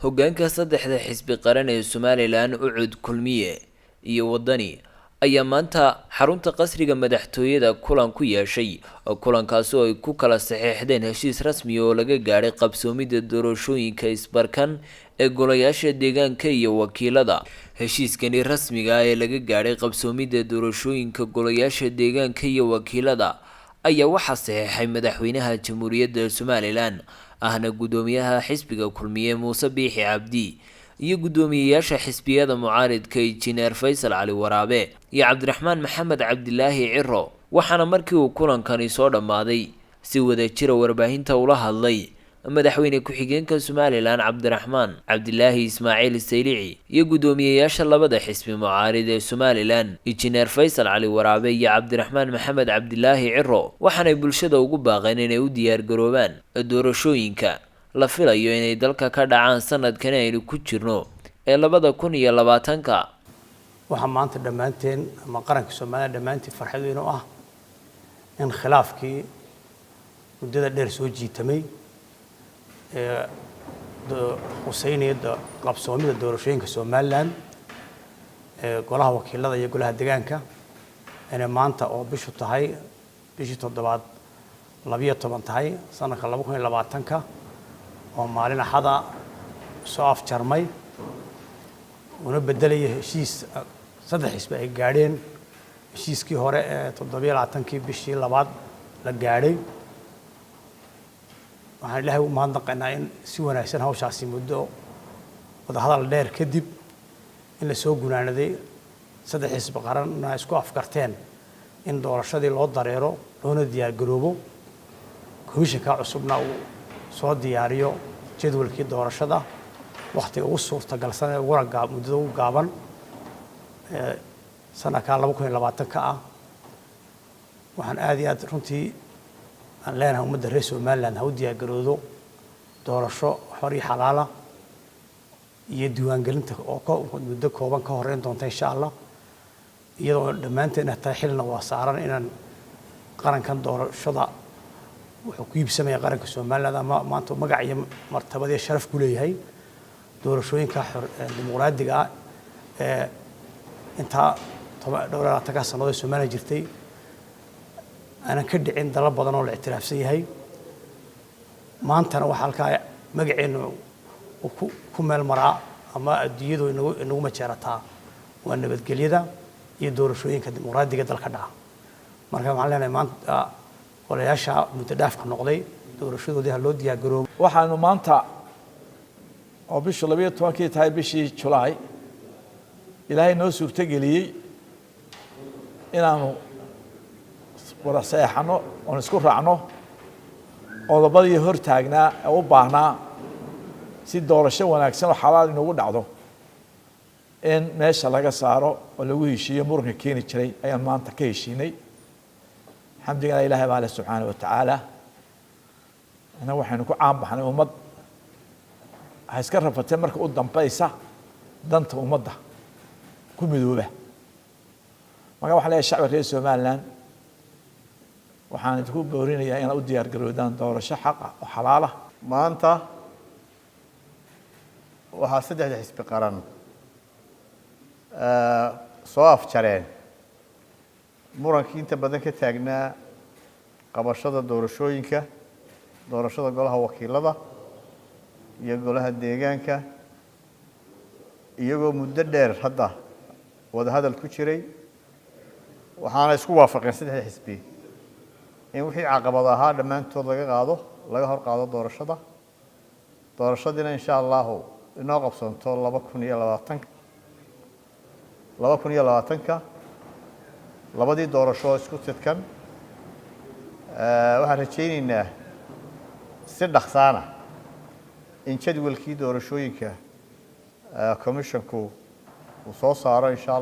hoggaanka saddexda xisbi qaran ee Somaliland Ucud Kulmiye iyo Wadani ayaa maanta xarunta qasriga madaxtooyada kulan ku yeeshay kulankaas oo ay ku kala saxeexdeen heshiis rasmi oo laga gaaray qabsoomida doorashooyinka isbarkan ee golayaasha deegaanka iyo wakiilada. heshiiskani rasmiga ah ee laga gaaray qabsoomida doorashooyinka golayaasha deegaanka iyo wakiilada ayaa waxaa saxeexay madaxweynaha jamhuuriyadda Somaliland ahna gudoomiyaha xisbiga Kulmiye Muuse Biixi Cabdi iyo gudoomiyayaasha xisbiyada mucaaridka Injineer Faysal Cali Waraabe iyo Cabdiraxmaan Maxamed Cabdilaahi Ciro. waxaana markii uu kulankani soo dhamaaday si wada jir warbaahinta ula hadlay madaxweyne ku-xigeenka Somaliland Cabdiraxmaan Cabdilaahi Ismaaciil Saylici iyo gudoomiyayaasha labada xisbi mucaarid ee Somaliland Injineer Faysal Cali Waraabe iyo Cabdiraxmaan Maxamed Cabdilaahi Ciro. waxaana bulshada ugu baaqeen inay u diyaar garoobaan doorashooyinka la filayo inay dalka ka dhacaan sanadkan aynu ku jirno ee 2020. waxa maanta dhamaanteen ama qaranka Soomaaliya dhamaantii farxad weyn u ah in khilaafkii muddada dheer soo jiitamay ee Husseyniyada qabsoomida doorashooyinka Somaliland ee golaha wakiilada iyo golaha deegaanka inay maanta oo bishu tahay bishii 7 12 tahay sanadka 2020 oo maalin axada soo afjarmay una bedelay heshiis saddex xisbi ay gaadheen heshiiskii hore ee 27 bishii labaad la gaadhay. waxaan Ilaahay u mahadnaqaynaa in si wanaagsan hawshaasi muddo wada hadal dheer kadib in la soo gunaanaday saddex xisbi qaranna isku afkarteen in doorashadii loo dareero loona diyaar garoobo komishanka cusubna uu soo diyaariyo jadwalkii doorashada waqtiga ugu suurtagalsan ee muddada ugu gaaban sanadka 2020 ka ah. waxaan aad iyo aad runtii aan leenahay ummadda reer Somaliland ha u diyaar garoodo doorasho xor iyo xalaal ah iyo diiwaangelinta oo muddo kooban ka horeyn doonta insha Allah, iyadoo dhammaanteen tahay xilna waa saaran inaan qarankan doorashada wuxuu ku iibsamaya qaranka Somaliland ama maanta magac iyo martabad iyo sharaf ku leeyahay doorashooyinka dimuqraadiga ah ee inta 12 sano ee Soomaaliya jirtay ana ka dhicin dalal badan oo la ictiraafsan yahay. maantana waxa halka magaceenu ku meel maraa ama adduunyadu inagu majeerataa waa nabadgelyada iyo doorashooyinka dimuqraadiga dalka dhaca. marka waxaan leenahay maanta golayaasha muddo dhaafka noqday doorashadoodii loo diyaar garoobo. waxaanu maanta oo bisha 12 tahay bishii July Ilaahay noo suurta geliyay inaanu wada saxano oo isku raacno qodobadii hor taagnaa oo u baahnaa si doorasho wanaagsan oo xalaal inoogu dhacdo in meesha laga saaro oo lagu heshiiyo muranka keeni jiray ayaan maanta ka heshiinay. xamdiga Ilaahay baa subhanahu wa ta'ala ana waxaanu ku caan baxnay ummad ay iska rafatay marka u dambaysa danta ummadda ku midooba. marka waxa la shacabka reer Somaliland waxaan ku boorinayaa in ay u diyaar garoodaan doorasho xaq ah oo xalaal ah. maanta waxa saddexda xisbi qaran soo afjareen murankii inta badan ka taagnaa qabashada doorashada golaha wakiilada iyo golaha deegaanka iyagoo muddo dheer hadda wada hadal ku jiray. waxaana isku waafaqeen saddexda xisbi in wixii caqabad ahaa dhammaantood laga hor qaado doorashadina insha Allah inoo qabsanto 2020 labadii doorasho isku tidkan. waxaan rajaynaynaa si dhaqsaana in jadwalkii doorashooyinka komishanku uu soo saaro insha Allah.